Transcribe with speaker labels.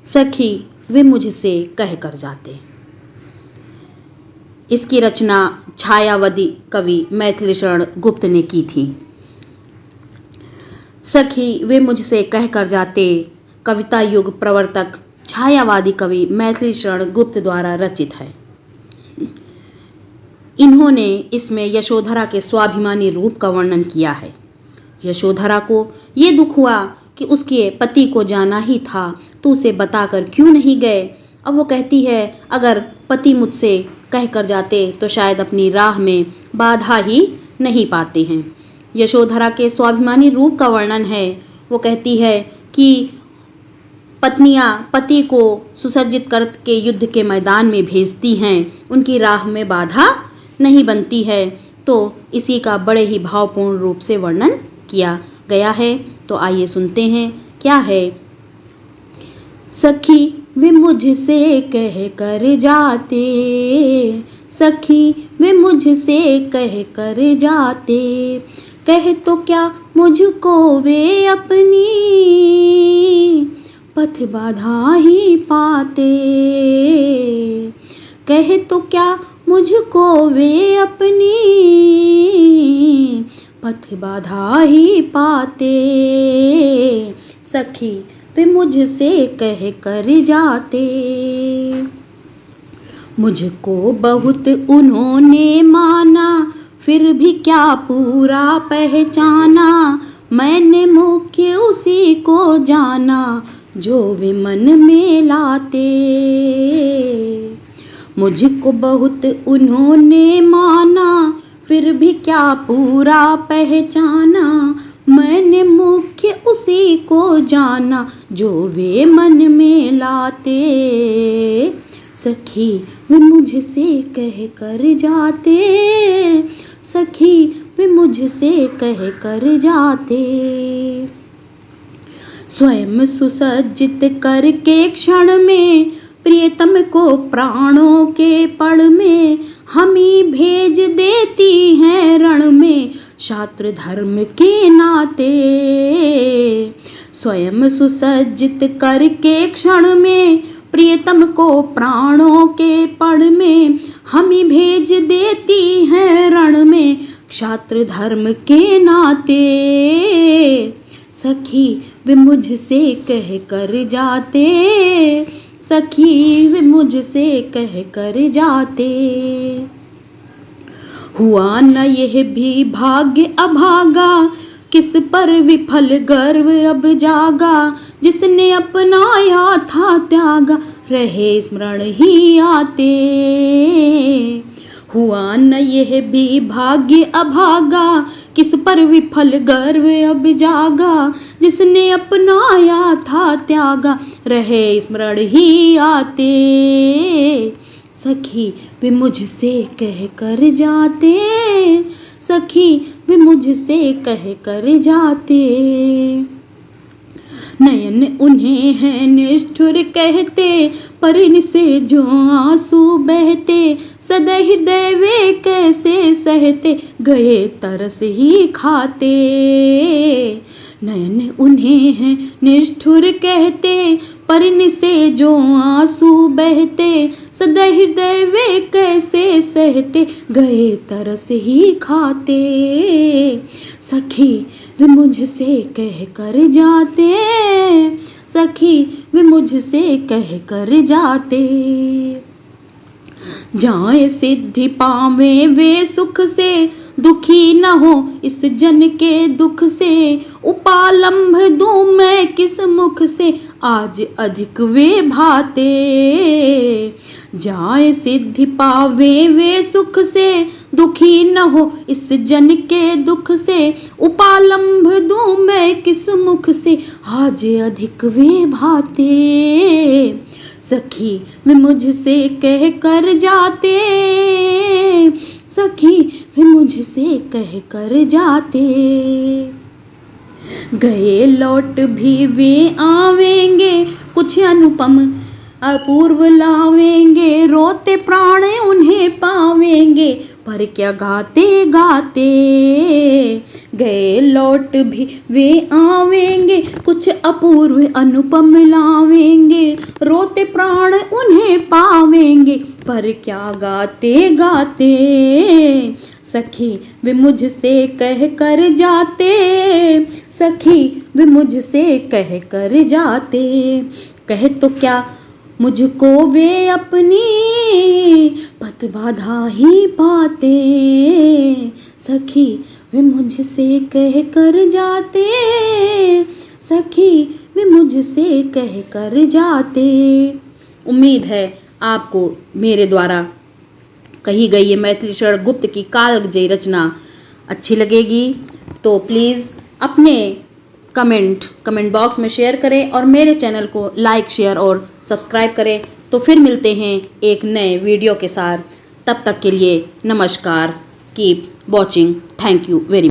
Speaker 1: सखी वे मुझसे कह कर जाते। इसकी रचना छायावादी कवि मैथिली शरण गुप्त ने की थी। सखी वे मुझसे कह कर जाते कविता युग प्रवर्तक छायावादी कवि मैथिली शरण गुप्त द्वारा रचित है। इन्होंने इसमें यशोधरा के स्वाभिमानी रूप का वर्णन किया है। यशोधरा को ये दुख हुआ कि उसके पति को जाना ही था तो उसे बताकर क्यों नहीं गए। अब वो कहती है अगर पति मुझसे कह कर जाते तो शायद अपनी राह में बाधा ही नहीं पाते हैं। यशोधरा के स्वाभिमानी रूप का वर्णन है। वो कहती है कि पत्नियां पति को सुसज्जित करके युद्ध के मैदान में भेजती हैं, उनकी राह में बाधा नहीं बनती है। तो इसी का बड़े ही भावपूर्ण रूप से वर्णन किया गया है। तो आइए सुनते हैं क्या है। सखी वे मुझसे कह कर जाते, सखी वे मुझसे कह कर जाते, कह तो क्या मुझको वे अपनी पथ बाधा ही पाते, कह तो क्या मुझको वे अपनी पथ बाधा ही पाते, सखी वे मुझसे कह कर जाते। मुझको बहुत उन्होंने माना फिर भी क्या पूरा पहचाना, मैंने मुख्य उसी को जाना जो वे मन में लाते। मुझको बहुत उन्होंने माना फिर भी क्या पूरा पहचाना, मैंने मुख्य उसी को जाना जो वे मन में लाते, सखी वे मुझसे कह कर जाते, सखी वे मुझसे कह कर जाते। स्वयं सुसज्जित करके क्षण में प्रियतम को प्राणों के पड़ में, हमी भेज देती हैं रण में शास्त्र धर्म के नाते। स्वयं सुसज्जित करके क्षण में प्रियतम को प्राणों के पड़ में, हमी भेज देती हैं रण में क्षात्र धर्म के नाते, सखी वे मुझसे कह कर जाते, सखी वे मुझसे कह कर जाते। हुआ न यह भी भाग्य अभागा, किस पर विफल गर्व अब जागा, जिसने अपनाया था त्यागा रहे स्मरण ही आते। हुआ न यह भी भाग्य अभागा, किस पर विफल गर्व अब जागा, जिसने अपनाया था त्यागा रहे स्मरण ही आते, सखी वे मुझसे कह कर जाते, सखी वे मुझसे कह कर जाते। नयन उन्हें है निष्ठुर कहते, पर इनसे जो आंसू बहते, सदा हृदय वे कैसे सहते, गए तरस ही खाते। नयन उन्हें है निष्ठुर कहते, पर इनसे जो आंसू बहते, सदा हृदय वे कैसे सहते, गए तरस ही खाते, सखी वे मुझसे कह कर जाते, सखी वे मुझसे कह कर जाते। जाए सिद्धि पावे वे सुख से, दुखी न हो इस जन के दुख से, उपालंभ दूं मैं किस मुख से, आज अधिक वे भाते। जाए सिद्धि पावे वे सुख से, दुखी न हो इस जन के दुख से, उपालंभ दूं मैं किस मुख से, आज अधिक वे भाते, सखी वे मुझसे कह कर जाते, सखी वे मुझसे कह कर जाते। गए लौट भी वे आवेंगे, कुछ अनुपम अपूर्व लावेंगे, रोते प्राण उन्हें पावेंगे, पर क्या गाते गाते गए लौट भी वे आवेंगे, कुछ अपूर्व अनुपम लावेंगे, रोते प्राण उन्हें पावेंगे। पर क्या गाते गाते सखी वे मुझसे कह कर जाते, सखी वे मुझसे कह कर जाते। कह तो क्या मुझको वे अपनी पथ बाधा ही पाते, सखी वे मुझसे कह कर जाते, सखी वे मुझसे कह कर जाते। उम्मीद है आपको मेरे द्वारा कही गई ये मैथिली शरण गुप्त की कालजयी रचना अच्छी लगेगी। तो प्लीज़ अपने कमेंट बॉक्स में शेयर करें और मेरे चैनल को लाइक, शेयर और सब्सक्राइब करें। तो फिर मिलते हैं एक नए वीडियो के साथ। तब तक के लिए नमस्कार। Keep watching. Thank you very much.